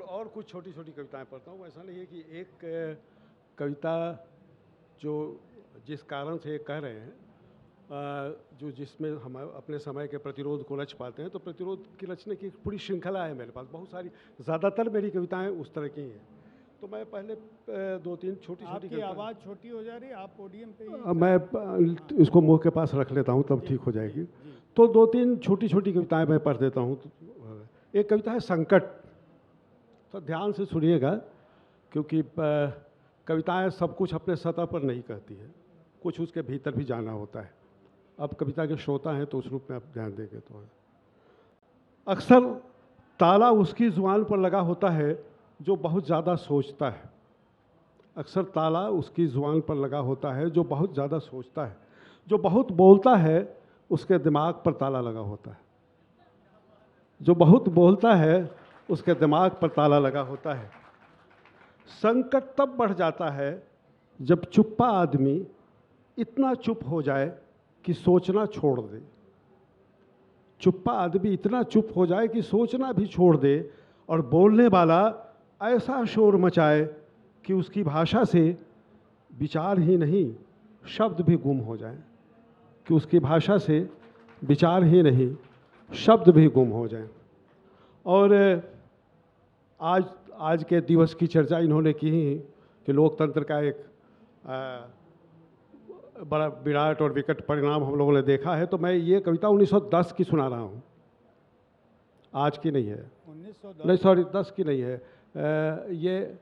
[SPEAKER 3] और कुछ छोटी छोटी कविताएं पढ़ता हूँ। ऐसा नहीं है कि एक कविता जो जिस कारण से ये कह रहे हैं, जो जिसमें हम अपने समय के प्रतिरोध को रच पाते हैं, तो प्रतिरोध की रचने की पूरी श्रृंखला है मेरे पास, बहुत सारी, ज़्यादातर मेरी कविताएं उस तरह की हैं। तो मैं पहले दो तीन छोटी छोटी
[SPEAKER 1] आपकी आवाज़ छोटी हो जा रही है, आप पोडियम पे ही
[SPEAKER 3] मैं इसको मुंह के पास रख लेता हूँ, तब ठीक हो जाएगी। तो दो तीन छोटी छोटी कविताएं मैं पढ़ देता हूँ। एक कविता है संकट, तो ध्यान से सुनिएगा, क्योंकि कविताएं सब कुछ अपने सतह पर नहीं कहती है, कुछ उसके भीतर भी जाना होता है। अब कविता के श्रोता हैं तो उस रूप में आप ध्यान देंगे तो। अक्सर ताला उसकी जुबान पर लगा होता है जो बहुत ज़्यादा सोचता है। अक्सर ताला उसकी जुबान पर लगा होता है जो बहुत ज़्यादा सोचता है। जो बहुत बोलता है उसके दिमाग पर ताला लगा होता है। जो बहुत बोलता है उसके दिमाग पर ताला लगा होता है। संकट तब बढ़ जाता है जब चुप्पा आदमी इतना चुप हो जाए कि सोचना छोड़ दे। चुप्पा आदमी इतना चुप हो जाए कि सोचना भी छोड़ दे, और बोलने वाला ऐसा शोर मचाए कि उसकी भाषा से विचार ही नहीं शब्द भी गुम हो जाए, कि उसकी भाषा से विचार ही नहीं शब्द भी गुम हो जाए। और आज के दिवस की चर्चा इन्होंने की कि लोकतंत्र का एक बड़ा विराट और विकट परिणाम हम लोगों ने देखा है। तो मैं ये कविता 1910 की सुना रहा हूँ, आज की नहीं है।
[SPEAKER 1] 1910
[SPEAKER 3] नहीं, सॉरी, 10 की नहीं है, ये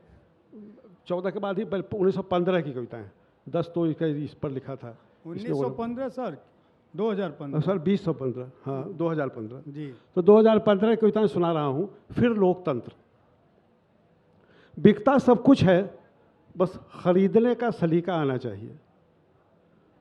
[SPEAKER 3] 14 के बाद ही 1915 की कविता है। 10 तो इस पर लिखा था।
[SPEAKER 1] 1915 सर, 2015
[SPEAKER 3] सर 2015, हाँ 2015
[SPEAKER 1] जी।
[SPEAKER 3] तो 2015 की कविताएं सुना रहा हूँ। फिर लोकतंत्र। बिकता सब कुछ है, बस खरीदने का सलीका आना चाहिए।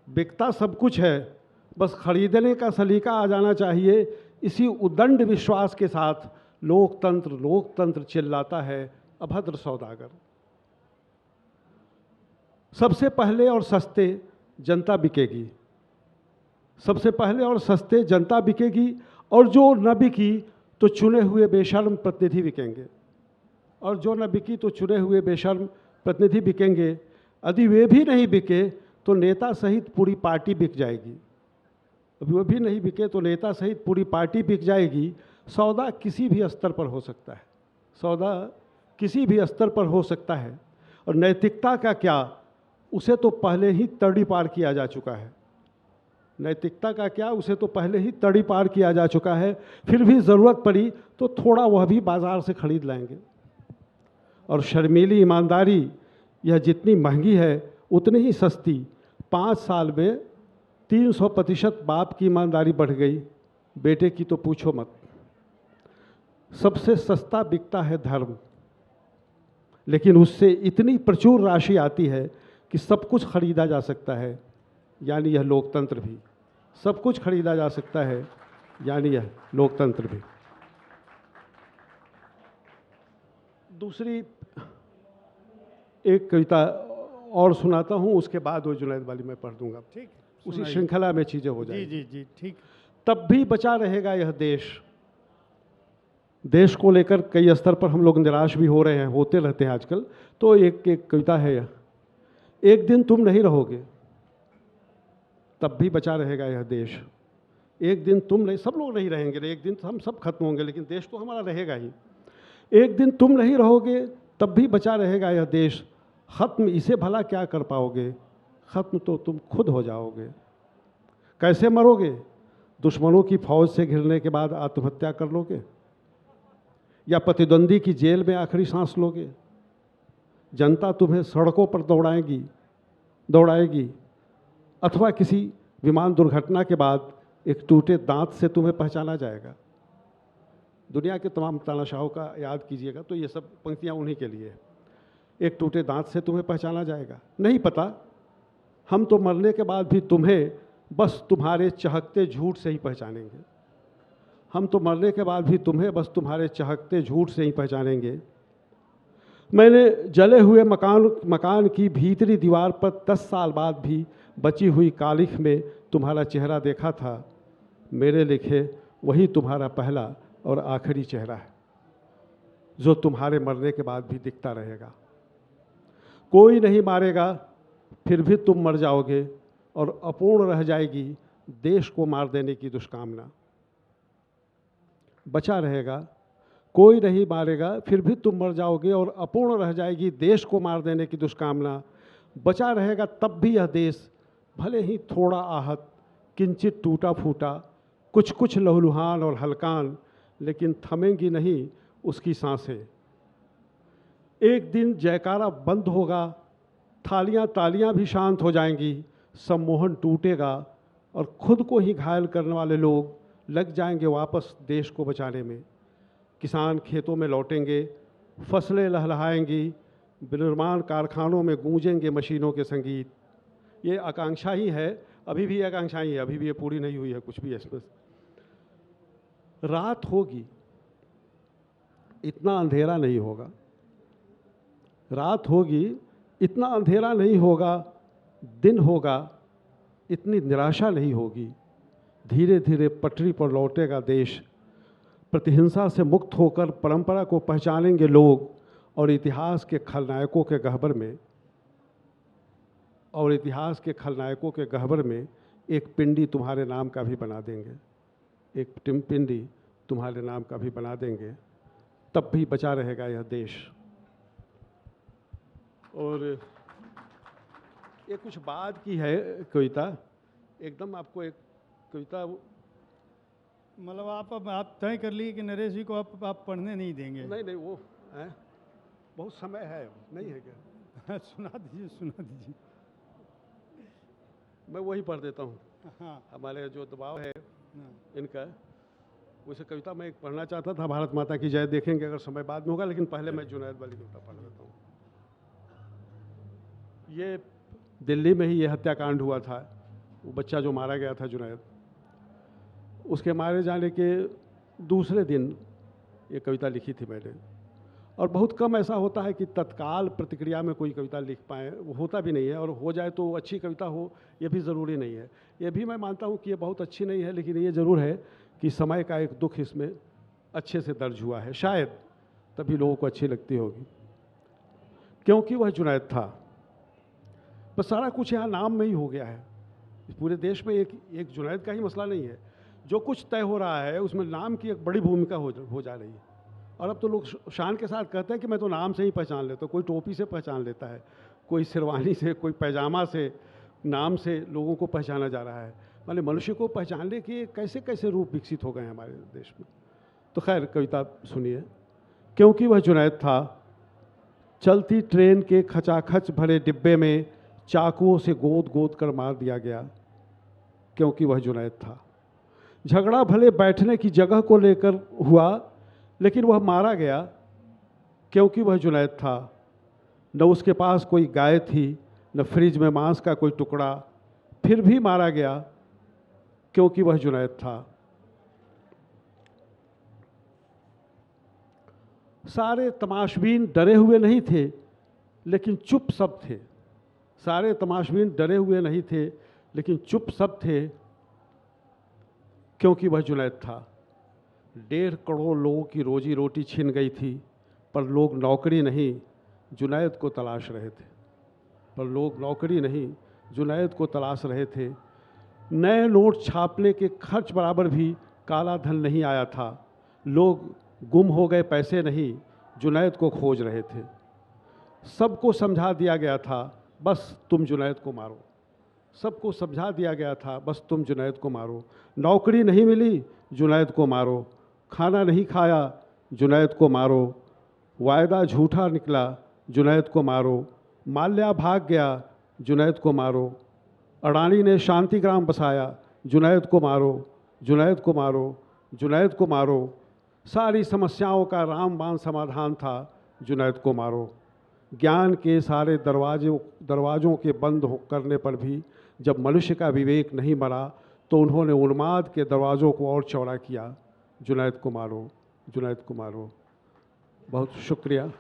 [SPEAKER 3] बिकता सब कुछ है, बस खरीदने का सलीका आ जाना चाहिए। इसी उद्दंड विश्वास के साथ लोकतंत्र लोकतंत्र चिल्लाता है अभद्र सौदागर। सबसे पहले और सस्ते जनता बिकेगी, सबसे पहले और सस्ते जनता बिकेगी, और जो न बिकी तो चुने हुए बेशर्म प्रतिनिधि बिकेंगे, और जो न बिकी तो चुने हुए बेशर्म प्रतिनिधि बिकेंगे। यदि वे भी नहीं बिके तो नेता सहित पूरी पार्टी बिक जाएगी। अभी वो भी नहीं बिके तो नेता सहित पूरी पार्टी बिक जाएगी। सौदा किसी भी स्तर पर हो सकता है, सौदा किसी भी स्तर पर हो सकता है। और नैतिकता का क्या, उसे तो पहले ही तड़ी पार किया जा चुका है। नैतिकता का क्या, उसे तो पहले ही तड़ी पार किया जा चुका है। फिर भी ज़रूरत पड़ी तो थोड़ा वह भी बाज़ार से खरीद लाएंगे। और शर्मीली ईमानदारी, यह जितनी महंगी है उतनी ही सस्ती। 5 साल में 300% बाप की ईमानदारी बढ़ गई, बेटे की तो पूछो मत। सबसे सस्ता बिकता है धर्म, लेकिन उससे इतनी प्रचुर राशि आती है कि सब कुछ खरीदा जा सकता है, यानी यह लोकतंत्र भी। सब कुछ खरीदा जा सकता है, यानी यह लोकतंत्र भी। दूसरी एक कविता और सुनाता हूँ, उसके बाद वो जुनैद वाली मैं पढ़ दूंगा।
[SPEAKER 1] ठीक,
[SPEAKER 3] उसी श्रृंखला में चीज़ें हो जाएंगी।
[SPEAKER 1] जी जी जी ठीक।
[SPEAKER 3] तब भी बचा रहेगा यह देश। देश को लेकर कई स्तर पर हम लोग निराश भी हो रहे हैं, होते रहते हैं आजकल। तो एक कविता है यह, एक दिन तुम नहीं रहोगे तब भी बचा रहेगा यह देश। एक दिन तुम नहीं, सब लोग नहीं रहेंगे, एक दिन हम सब खत्म होंगे, लेकिन देश तो हमारा रहेगा ही। एक दिन तुम नहीं रहोगे तब भी बचा रहेगा यह देश। ख़त्म इसे भला क्या कर पाओगे, ख़त्म तो तुम खुद हो जाओगे। कैसे मरोगे, दुश्मनों की फौज से घिरने के बाद आत्महत्या कर लोगे, या प्रतिद्वंदी की जेल में आखिरी सांस लोगे। जनता तुम्हें सड़कों पर दौड़ाएगी, अथवा किसी विमान दुर्घटना के बाद एक टूटे दांत से तुम्हें पहचाना जाएगा। दुनिया के तमाम तानाशाहों का याद कीजिएगा तो ये सब पंक्तियाँ उन्हीं के लिए। एक टूटे दांत से तुम्हें पहचाना जाएगा। नहीं पता, हम तो मरने के बाद भी तुम्हें बस तुम्हारे चहकते झूठ से ही पहचानेंगे। हम तो मरने के बाद भी तुम्हें बस तुम्हारे चहकते झूठ से ही पहचानेंगे। मैंने जले हुए मकान की भीतरी दीवार पर 10 साल बाद भी बची हुई कालिख में तुम्हारा चेहरा देखा था, मेरे लिखे वही तुम्हारा पहला और आखिरी चेहरा है, जो तुम्हारे मरने के बाद भी दिखता रहेगा। कोई नहीं मारेगा, फिर भी तुम मर जाओगे, और अपूर्ण रह जाएगी देश को मार देने की दुष्कामना। बचा रहेगा, कोई नहीं मारेगा, फिर भी तुम मर जाओगे, और अपूर्ण रह जाएगी देश को मार देने की दुष्कामना। बचा रहेगा तब भी यह देश, भले ही थोड़ा आहत, किंचित टूटा फूटा, कुछ कुछ लहूलुहान और हलकान, लेकिन थमेंगी नहीं उसकी सांसें। एक दिन जयकारा बंद होगा, थालियां तालियां भी शांत हो जाएंगी, सम्मोहन टूटेगा, और खुद को ही घायल करने वाले लोग लग जाएंगे वापस देश को बचाने में। किसान खेतों में लौटेंगे, फसलें लहलहाएंगी, विनिर्माण कारखानों में गूंजेंगे मशीनों के संगीत। ये आकांक्षा ही है, अभी भी आकांक्षा ही है, अभी भी ये पूरी नहीं हुई है कुछ भी इसमें। रात होगी, इतना अंधेरा नहीं होगा। रात होगी, इतना अंधेरा नहीं होगा। दिन होगा, इतनी निराशा नहीं होगी। धीरे धीरे पटरी पर लौटेगा देश। प्रतिहिंसा से मुक्त होकर परंपरा को पहचानेंगे लोग, और इतिहास के खलनायकों के गह्वर में एक पिंडी तुम्हारे नाम का भी बना देंगे। एक पिंडी तुम्हारे नाम का भी बना देंगे, तब भी बचा रहेगा यह देश। और ये कुछ बाद की है कविता, एकदम आपको एक कविता,
[SPEAKER 1] मतलब आप तय कर लिए कि नरेश जी को आप पढ़ने नहीं देंगे?
[SPEAKER 3] नहीं वो है, बहुत समय है, नहीं है क्या?
[SPEAKER 1] सुना दीजिए।
[SPEAKER 3] मैं वही पढ़ देता हूँ।
[SPEAKER 1] हाँ।
[SPEAKER 3] हमारे जो दबाव है
[SPEAKER 1] हाँ।
[SPEAKER 3] इनका, वैसे कविता मैं एक पढ़ना चाहता था, भारत माता की जय, देखेंगे अगर समय बाद में होगा, लेकिन पहले मैं जुनैद वाली कविता पढ़ देता हूँ। ये दिल्ली में ही ये हत्याकांड हुआ था, वो बच्चा जो मारा गया था जुनैद, उसके मारे जाने के दूसरे दिन ये कविता लिखी थी मैंने। और बहुत कम ऐसा होता है कि तत्काल प्रतिक्रिया में कोई कविता लिख पाए, वो होता भी नहीं है, और हो जाए तो अच्छी कविता हो, ये भी ज़रूरी नहीं है। ये भी मैं मानता हूँ कि ये बहुत अच्छी नहीं है, लेकिन ये ज़रूर है कि समय का एक दुख इसमें अच्छे से दर्ज हुआ है, शायद तभी लोगों को अच्छी लगती होगी। क्योंकि वह जुनैद था। बस सारा कुछ यहाँ नाम में ही हो गया है। इस पूरे देश में एक जुनैद का ही मसला नहीं है, जो कुछ तय हो रहा है उसमें नाम की एक बड़ी भूमिका हो जा रही है। और अब तो लोग शान के साथ कहते हैं कि मैं तो नाम से ही पहचान लेता हूँ। कोई टोपी से पहचान लेता है, कोई शेरवानी से, कोई पैजामा से, नाम से लोगों को पहचाना जा रहा है। माने मनुष्य को पहचानने के कैसे कैसे रूप विकसित हो गए हैं हमारे देश में। तो खैर कविता सुनिए। क्योंकि वह जुनैद था, चलती ट्रेन के खचाखच भरे डिब्बे में चाकुओं से गोद गोद कर मार दिया गया। क्योंकि वह जुनैद था। झगड़ा भले बैठने की जगह को लेकर हुआ, लेकिन वह मारा गया। क्योंकि वह जुनैद था। न उसके पास कोई गाय थी, न फ्रिज में मांस का कोई टुकड़ा, फिर भी मारा गया। क्योंकि वह जुनैद था। सारे तमाशबीन डरे हुए नहीं थे, लेकिन चुप सब थे। सारे तमाशबीन डरे हुए नहीं थे, लेकिन चुप सब थे। क्योंकि वह जुनैद था। 1.5 करोड़ लोगों की रोजी रोटी छिन गई थी, पर लोग नौकरी नहीं जुनैद को तलाश रहे थे। नए नोट छापने के खर्च बराबर भी काला धन नहीं आया था। लोग गुम हो गए पैसे नहीं, जुनैद को खोज रहे थे। सबको समझा दिया गया था, बस तुम जुनैद को मारो। सबको समझा दिया गया था, बस तुम जुनैद को मारो। नौकरी नहीं मिली, जुनैद को मारो। खाना नहीं खाया, जुनैद को मारो। वायदा झूठा निकला, जुनैद को मारो। माल्या भाग गया, जुनैद को मारो। अडानी ने शांतिग्राम बसाया, जुनैद को मारो। जुनैद को मारो, जुनैद को मारो। सारी समस्याओं का रामबाण समाधान था, जुनैद को मारो। ज्ञान के सारे दरवाज़ों के बंद करने पर भी जब मनुष्य का विवेक नहीं मरा, तो उन्होंने उन्माद के दरवाज़ों को और चौड़ा किया। जुनैद को मारो, जुनैद को मारो। बहुत शुक्रिया।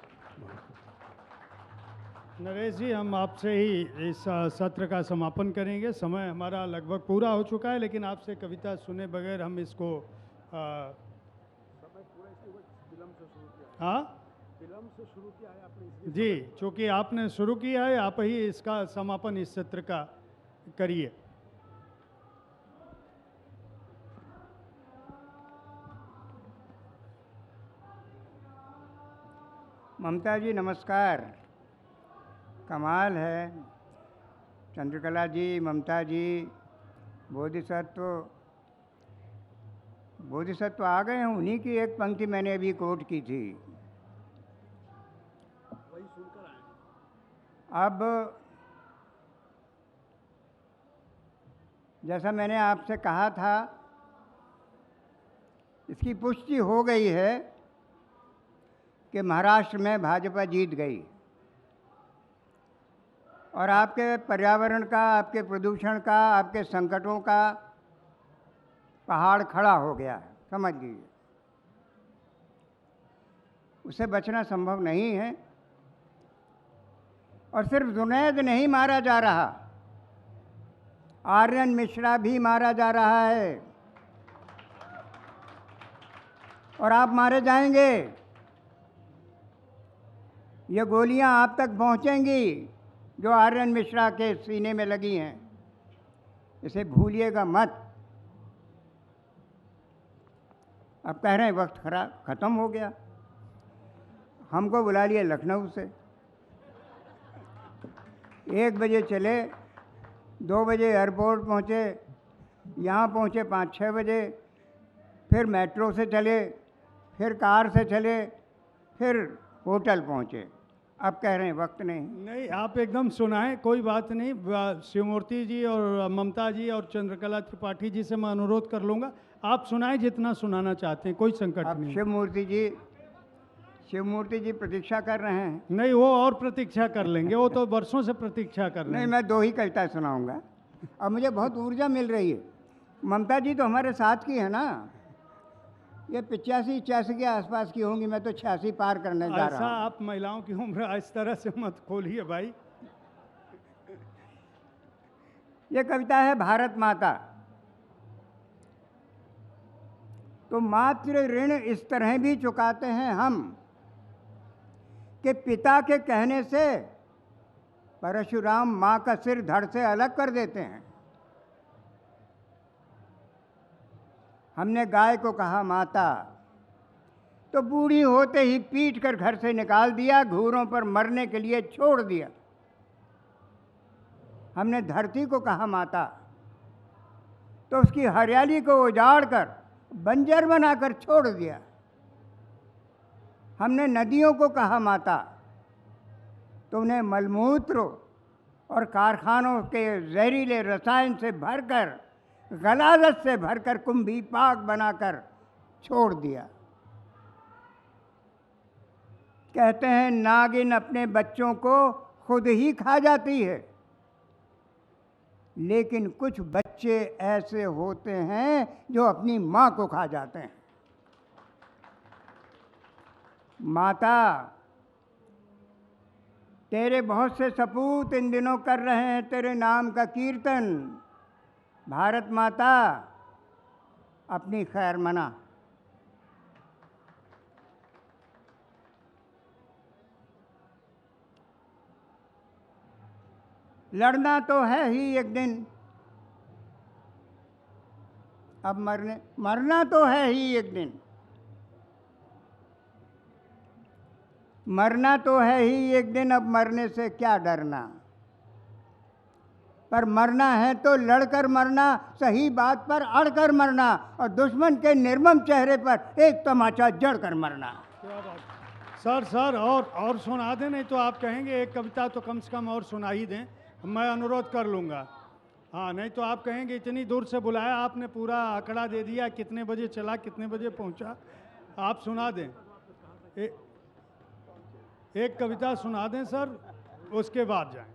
[SPEAKER 1] नरेश जी, हम आपसे ही इस सत्र का समापन करेंगे। समय हमारा लगभग पूरा हो चुका है, लेकिन आपसे कविता सुने बगैर हम इसको हाँ
[SPEAKER 3] विलम्ब से शुरू किया है आपने, इसलिए
[SPEAKER 1] जी, चूँकि आपने शुरू किया है, आप ही इसका समापन इस सत्र का करिए।
[SPEAKER 2] ममता जी नमस्कार। कमाल है, चंद्रकला जी, ममता जी, बोधिसत्व आ गए हैं। उन्हीं की एक पंक्ति मैंने अभी कोट की थी।
[SPEAKER 3] वही सुनकर आए।
[SPEAKER 2] अब जैसा मैंने आपसे कहा था, इसकी पुष्टि हो गई है कि महाराष्ट्र में भाजपा जीत गई और आपके पर्यावरण का, आपके प्रदूषण का, आपके संकटों का पहाड़ खड़ा हो गया है, समझ लीजिए। उससे बचना संभव नहीं है। और सिर्फ जुनैद नहीं मारा जा रहा, आर्यन मिश्रा भी मारा जा रहा है और आप मारे जाएंगे। ये गोलियां आप तक पहुंचेंगी जो आर्यन मिश्रा के सीने में लगी हैं। इसे भूलिएगा मत। अब कह रहे हैं वक्त ख़त्म हो गया। हमको बुला लिया लखनऊ से, 1 बजे चले, 2 बजे एयरपोर्ट पहुँचे, यहाँ पहुँचे 5-6 बजे, फिर मेट्रो से चले, फिर कार से चले, फिर होटल पहुँचे। अब कह रहे हैं वक्त
[SPEAKER 1] नहीं, आप एकदम सुनाएं, कोई बात नहीं। शिवमूर्ति जी और ममता जी और चंद्रकला त्रिपाठी जी से मैं अनुरोध कर लूँगा, आप सुनाएं जितना सुनाना चाहते हैं, कोई संकट
[SPEAKER 2] अब
[SPEAKER 1] नहीं।
[SPEAKER 2] शिवमूर्ति जी प्रतीक्षा कर रहे हैं।
[SPEAKER 1] नहीं, वो और प्रतीक्षा कर लेंगे, वो तो वर्षों से प्रतीक्षा कर रहे
[SPEAKER 2] नहीं,
[SPEAKER 1] हैं।
[SPEAKER 2] मैं 2 ही कविता सुनाऊंगा। अब मुझे बहुत ऊर्जा मिल रही है। ममता जी तो हमारे साथ की है ना, ये 85-86 के आसपास की होंगी, मैं तो 86 पार करने जा
[SPEAKER 1] ऐसा
[SPEAKER 2] रहा हूँ।
[SPEAKER 1] आप महिलाओं की उम्र इस तरह से मत खोलिए भाई।
[SPEAKER 2] ये कविता है भारत माता। तो मातृ ऋण इस तरह भी चुकाते हैं हम कि पिता के कहने से परशुराम माँ का सिर धड़ से अलग कर देते हैं। हमने गाय को कहा माता, तो बूढ़ी होते ही पीट कर घर से निकाल दिया, घूरों पर मरने के लिए छोड़ दिया। हमने धरती को कहा माता, तो उसकी हरियाली को उजाड़ कर बंजर बनाकर छोड़ दिया। हमने नदियों को कहा माता, तो उन्हें मलमूत्र और कारखानों के जहरीले रसायन से भरकर, गलाजत से भरकर कुंभी पाक बनाकर छोड़ दिया। कहते हैं नागिन अपने बच्चों को खुद ही खा जाती है, लेकिन कुछ बच्चे ऐसे होते हैं जो अपनी माँ को खा जाते हैं। माता, तेरे बहुत से सपूत इन दिनों कर रहे हैं तेरे नाम का कीर्तन। भारत माता, अपनी खैर मना। लड़ना तो है ही एक दिन, अब मरना तो है ही एक दिन। मरना तो है ही एक दिन, अब मरने से क्या डरना। पर मरना है तो लड़कर मरना, सही बात पर अड़कर मरना, और दुश्मन के निर्मम चेहरे पर एक तमाचा जड़कर मरना।
[SPEAKER 1] क्या बात। सर और सुना दें, नहीं तो आप कहेंगे एक कविता तो कम से कम और सुना ही दें, मैं अनुरोध कर लूँगा। हाँ, नहीं तो आप कहेंगे इतनी दूर से बुलाया आपने, पूरा आंकड़ा दे दिया, कितने बजे चला कितने बजे पहुँचा। आप सुना दें, एक कविता सुना दें सर, उसके बाद जाएं।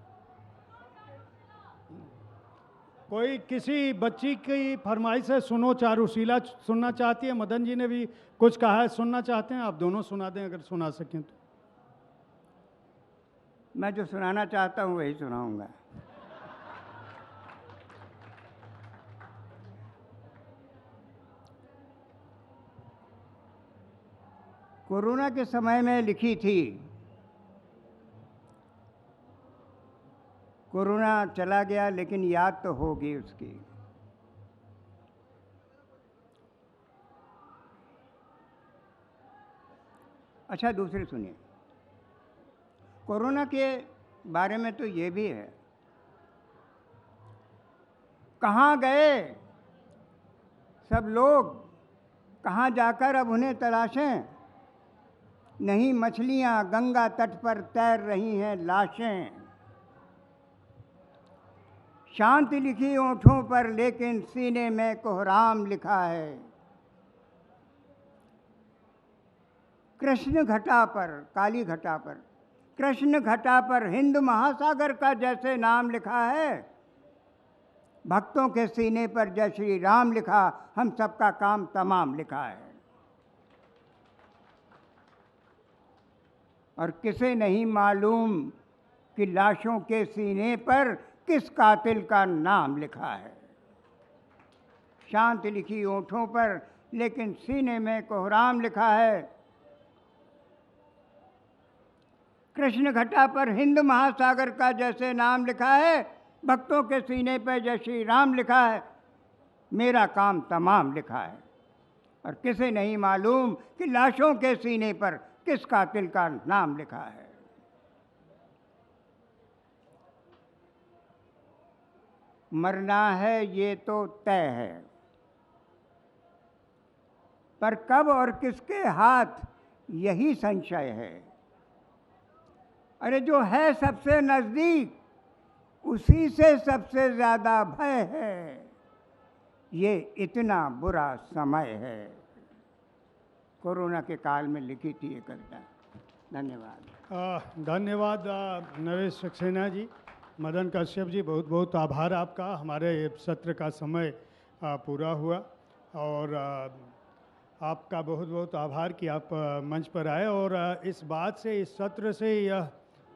[SPEAKER 1] कोई किसी बच्ची की फरमाइश है, सुनो चारुशीला सुनना चाहती है, मदन जी ने भी कुछ कहा है सुनना चाहते हैं, आप दोनों सुना दें अगर सुना सकें तो।
[SPEAKER 2] मैं जो सुनाना चाहता हूँ वही सुनाऊंगा। कोरोना के समय में लिखी थी। कोरोना चला गया लेकिन याद तो होगी उसकी। अच्छा, दूसरी सुनिए। कोरोना के बारे में तो ये भी है, कहाँ गए सब लोग, कहाँ जाकर अब उन्हें तलाशें। नहीं मछलियाँ गंगा तट पर तैर रही हैं लाशें। शांति लिखी ओंठों पर लेकिन सीने में कोहराम लिखा है। कृष्ण घटा पर, काली घटा पर, कृष्ण घटा पर हिंद महासागर का जैसे नाम लिखा है। भक्तों के सीने पर जय श्री राम लिखा, हम सबका काम तमाम लिखा है। और किसे नहीं मालूम कि लाशों के सीने पर किस कातिल का नाम लिखा है। शांति लिखी ओंठों पर लेकिन सीने में कोहराम लिखा है। कृष्ण घटा पर हिंद महासागर का जैसे नाम लिखा है। भक्तों के सीने पर जय श्री राम लिखा है। मेरा काम तमाम लिखा है। और किसे नहीं मालूम कि लाशों के सीने पर किस कातिल का नाम लिखा है। मरना है ये तो तय है, पर कब और किसके हाथ यही संशय है। अरे जो है सबसे नज़दीक उसी से सबसे ज़्यादा भय है। ये इतना बुरा समय है। कोरोना के काल में लिखी थी ये कविता। धन्यवाद।
[SPEAKER 1] धन्यवाद नरेश सक्सेना जी, मदन कश्यप जी, बहुत बहुत आभार आपका। हमारे सत्र का समय पूरा हुआ और आपका बहुत बहुत आभार कि आप मंच पर आए। और इस बात से, इस सत्र से यह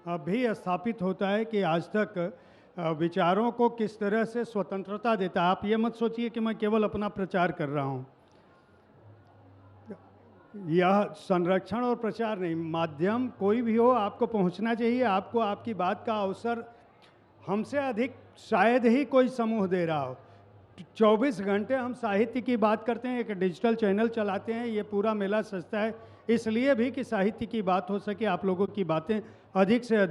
[SPEAKER 1] भी स्थापित होता है कि आज तक विचारों को किस तरह से स्वतंत्रता देता है। आप ये मत सोचिए कि मैं केवल अपना प्रचार कर रहा हूँ। यह संरक्षण और प्रचार नहीं, माध्यम कोई भी हो आपको पहुंचना चाहिए। आपको आपकी बात का अवसर हमसे अधिक शायद ही कोई समूह दे रहा हो। 24 घंटे हम साहित्य की बात करते हैं, एक डिजिटल चैनल चलाते हैं। ये पूरा मेला सस्ता है इसलिए भी कि साहित्य की बात हो सके, आप लोगों की बातें अधिक से अधिक